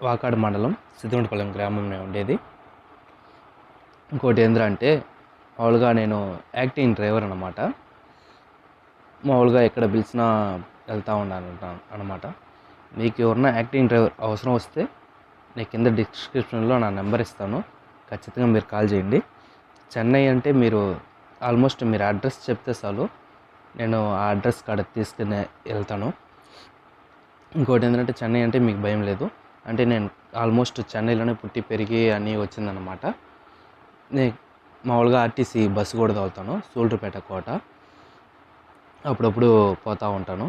వాకాడు మండలం సిద్దిగుంటపాలెం గ్రామంలో ఉండేది. ఇంకోటి ఏంటంటే మామూలుగా నేను యాక్టింగ్ డ్రైవర్ అన్నమాట. మామూలుగా ఎక్కడ పిలిచినా వెళ్తూ ఉన్నాను అన్నమాట. మీకు ఎవరన్నా యాక్టింగ్ డ్రైవర్ అవసరం వస్తే నేను కింద డిస్క్రిప్షన్లో నా నెంబర్ ఇస్తాను, ఖచ్చితంగా మీరు కాల్ చేయండి. చెన్నై అంటే మీరు ఆల్మోస్ట్ మీరు అడ్రస్ చెప్తే చాలు, నేను ఆ అడ్రస్ కాడ తీసుకుని వెళ్తాను. ఇంకోటి ఏంటంటే చెన్నై అంటే మీకు భయం లేదు, అంటే నేను ఆల్మోస్ట్ చెన్నైలోనే పుట్టి పెరిగి అన్నీ వచ్చిందనమాట. నేను మామూలుగా ఆర్టీసీ బస్సు కూడా తోలుతాను, సూళ్ళూరుపేట కోట. అప్పుడప్పుడు పోతూ ఉంటాను.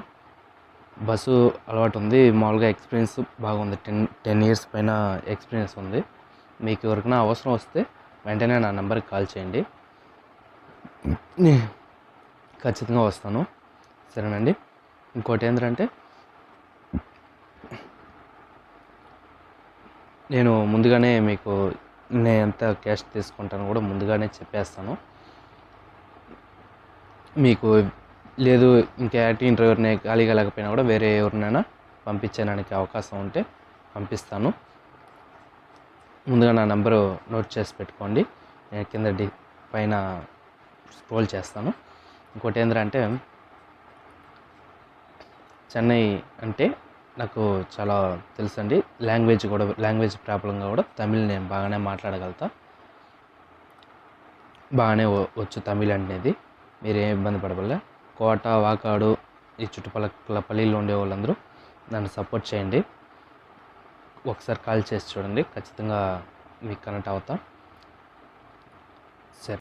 బస్సు అలవాటు ఉంది, మామూలుగా ఎక్స్పీరియన్స్ బాగుంది. 10 years పైన ఎక్స్పీరియన్స్ ఉంది. మీకు ఎవరికైనా అవసరం వస్తే వెంటనే నా నెంబర్కి కాల్ చేయండి, ఖచ్చితంగా వస్తాను. సరేనండి. ఇంకోటి ఏంటంటే నేను ముందుగానే మీకు నేను ఎంత క్యాష్ తీసుకుంటాను కూడా ముందుగానే చెప్పేస్తాను. మీకు లేదు ఇంకా యాక్టింగ్ డ్రైవర్ని ఖాళీగా లేకపోయినా కూడా వేరే ఎవరినైనా పంపించడానికి అవకాశం ఉంటే పంపిస్తాను. ముందుగా నా నెంబరు నోట్ చేసి పెట్టుకోండి, నేను కింద పైన స్క్రోల్ చేస్తాను. ఇంకోటి ఏంటంటే చెన్నై అంటే నాకు చాలా తెలుసండి. లాంగ్వేజ్ ప్రాబ్లంగా కూడా తమిళ్ నేను బాగానే మాట్లాడగలుగుతా, బాగానే వచ్చు తమిళ్ అనేది. మీరు ఏం ఇబ్బంది పడవల్ల. కోట, వాకాడు, ఈ చుట్టుపక్కల పల్లీలో ఉండే వాళ్ళందరూ నన్ను సపోర్ట్ చేయండి. ఒకసారి కాల్ చేసి చూడండి, ఖచ్చితంగా మీకు కనెక్ట్ అవుతా. సరే.